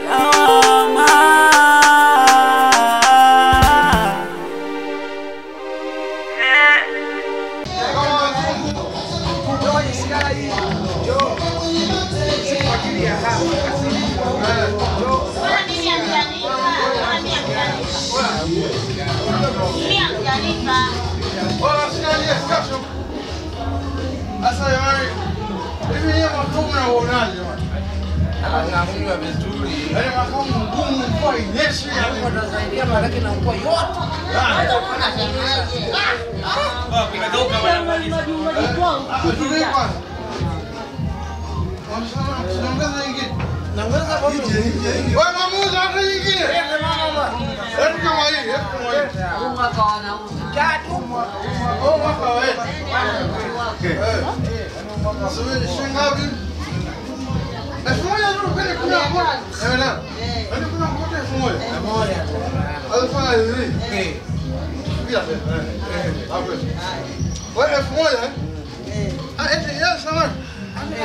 lawama. Sasa jamani, hivi ni makomo na uonaje jamani? Anafunga vizuri. Yaani makomo ngumu kwa ineshi Hapo tunasaidia maraki na kwa yote. Hata unasaidiaje? Kimetoka bwana maliza. Tulie kwanza. Tunaongeza nyingine. Naweza kwa Wewe mamuza hata nyingine. Hebu kama hii, hebu kama hii. Unga kwa wanauza. Tatu. Oh, mwaka wewe. Subiri, shingapi? Moja tu kwenye kuna moja. Na. Ndio kuna moja. Moja. Alifanya hivi. Bila hapo. Wewe moja eti yes sawa.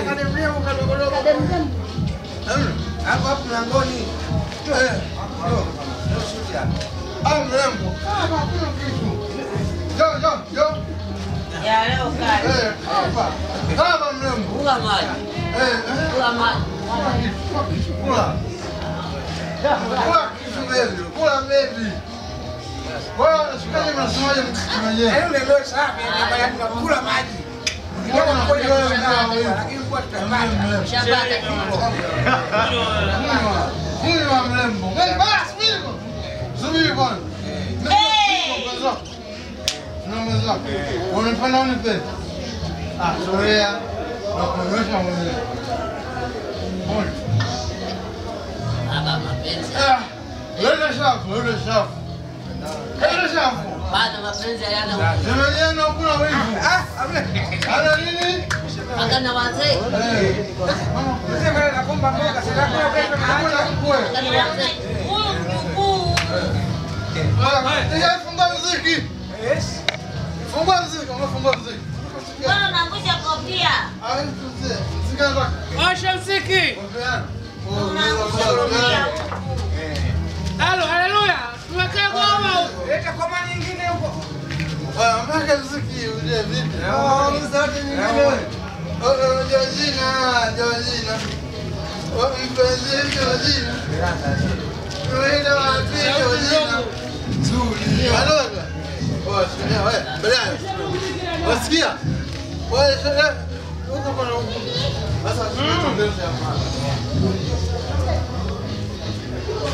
Akaniambia mkadogodogo. Hapa mlangoni. Mrembo. Hakuna kitu. Jo. Ya leo kali. Kama mrembo. Kula maji. Kula maji. Kula. Kula baby. Wewe unasikaje mnasemaje mwenyewe? Yule ndio safi, ndio kula maji. Lakini kwa tutapata. Shambata. Huyu mrembo. Basi mimi. Subiri bwana. Unapenda unipe? Zoea. Nakuonyesha mwenyewe. Baba mapenzi. Leta shafu. Bado mapenzi hayana. Semeni na kuna wivu. Ana nini? Akana wazee. Sema nakomba mboga sasa kwa kesho na Akana wazee. Funga muziki. Yes. Funga muziki. Bwana unaangusha kofia. Washa mziki. Unaangusha kofia. Halo, haleluya. Tuwekee ngoma. Leta koma nyingine huko. Mpaka muziki uje vipi? Mzati nyingine. Georgina. Mpenzi Georgina. Tuenda wapi Georgina? Zuri. Halo. Wewe, bwana. Wasikia? Wewe sasa uko kwa huko. Sasa tunaongeza hapa.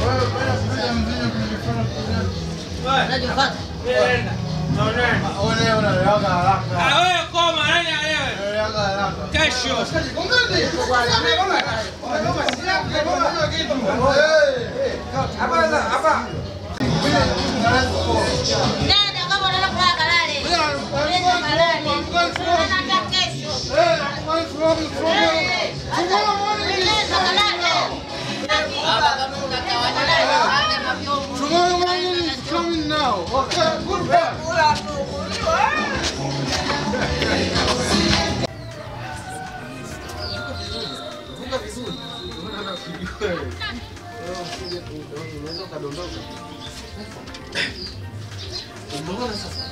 Wewe bwana sasa mvinyo kulifanya kuna. Unajifanya. Ona haraka. Wewe koma nani wewe? Haraka. Kesho. Kongani. Hapa. Nenda kama unaenda kulala kalale. Nenda kalale. Unaenda kesho. Nenda kalale. Baba kama unatawala Tomorrow morning is coming now. Okay, goodbye. Umeona sasa?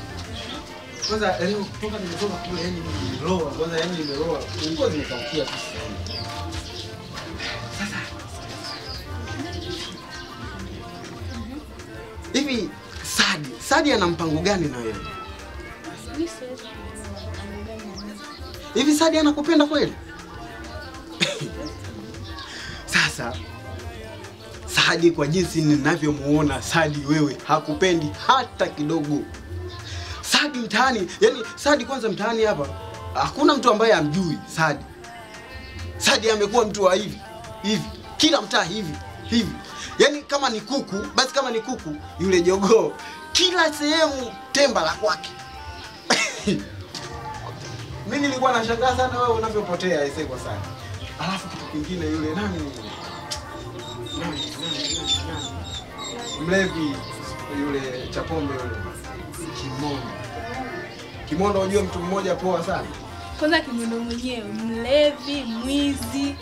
Kwanza leo kutoka nimetoka kule yani nimeloa. Kwanza yani nimeloa. Nguo zimekaukia sasa. Hivi Sadi ana mpango gani na wewe? Hivi Sadi anakupenda kweli? Sasa Sadi kwa jinsi ninavyomuona Sadi wewe hakupendi hata kidogo. Sadi mtaani, yani Sadi kwanza mtaani hapa hakuna mtu ambaye amjui Sadi. Sadi amekuwa mtu wa hivi. Kila mtaa hivi. Yaani kama ni kuku, basi kama ni kuku yule jogoo. Kila sehemu temba la kwake. Mimi nilikuwa nashangaa sana wewe unavyopotea aisee kwa sana. Alafu kitu kingine yule nani? Mlevi yule Chapombe yule. Kimondo unajua mtu mmoja poa sana. Kwanza Kimondo mwenyewe mlevi, mwizi.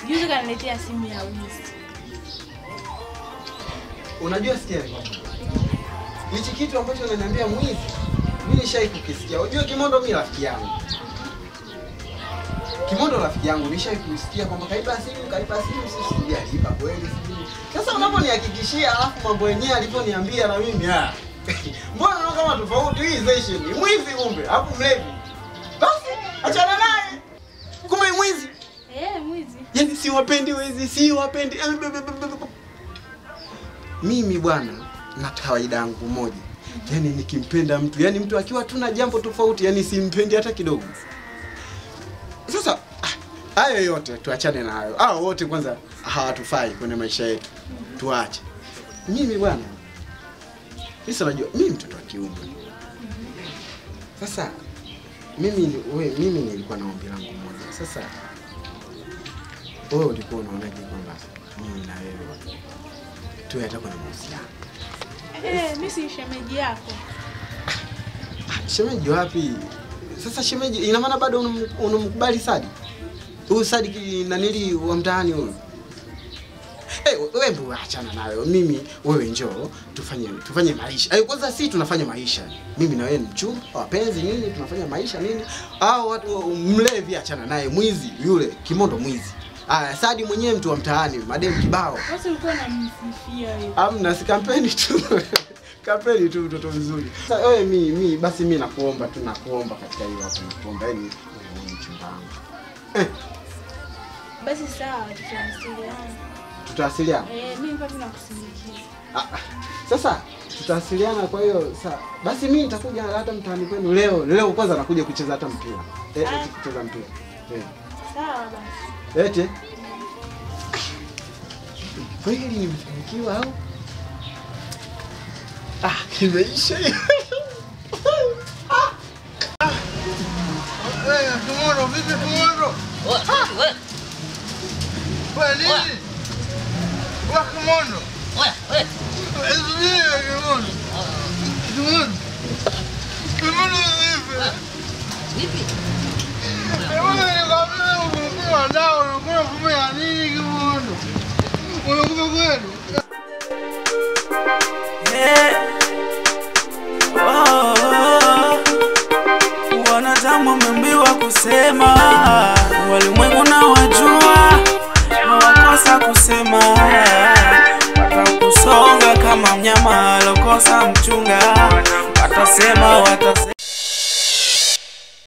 Juzi kaniletea simu ya wizi. Unajua sikia hichi kitu ambacho unaniambia mwizi, mimi nishai kukisikia. Unajua Kimondo mimi rafiki yangu. Kimondo rafiki yangu nishai kusikia kwamba kaiba simu sisi sijalipa kweli sijui. Sasa unaponihakikishia alafu mambo yenyewe alivyoniambia na mimi mbona unaona kama tofauti hii session? Ni mwizi kumbe, hapo mlevi. Basi achana naye. Kumbe mwizi. Mwizi. Yaani siwapendi wezi, siwapendi. Mimi bwana na kawaida yangu moja. Yaani nikimpenda mtu, yaani mtu akiwa tuna jambo tofauti, yaani simpendi hata kidogo. Sasa hayo yote tuachane na hayo. Hao wote kwanza hawatufai kwenye maisha yetu. Tuache. Mimi bwana sasa najua mimi mtoto wa kiume. Sasa mimi nilikuwa na ombi langu moja. Sasa wewe ulikuwa unaonaje kwamba mimi na wewe tuwe hata kuna mahusiano? Mimi si shemeji yako. Shemeji wapi? Sasa shemeji ina maana bado unamkubali Sadi? Huyu Sadi nanili wa mtaani huyu. Wewe mbona achana nayo. Mimi wewe njoo tufanye maisha. Kwanza sisi tunafanya maisha. Mimi na wewe ni mchumba, wapenzi nini tunafanya maisha nini? Watu mlevi achana naye, mwizi yule, Kimondo mwizi. Sadi mwenyewe mtu wa mtaani, madem kibao. Sasa ulikuwa unamsifia hiyo. Amna si kampeni tu. Kampeni tu mtoto mzuri. Sasa wewe mimi nakuomba katika hiyo hapo nakuomba yani mchumba wangu. Basi sawa, tutawasiliana. Tutawasiliana? Mimi mpaka nakusindikiza. Sasa tutawasiliana kwa hiyo basi mimi nitakuja hata mtaani kwenu leo kwanza nakuja kucheza hata mpira. Kucheza mpira. Sawa basi. Eti? Kweli nimefanikiwa au? Kimeisha. Kimondo, vipi Kimondo? Wewe nini? Wewe Kimondo. Kimondo. Kimondo vipi? Wanadamu wameambiwa kusema, walimwengu na wajua, hawakosa kusema. Watakusonga kama mnyama alokosa mchunga, watasema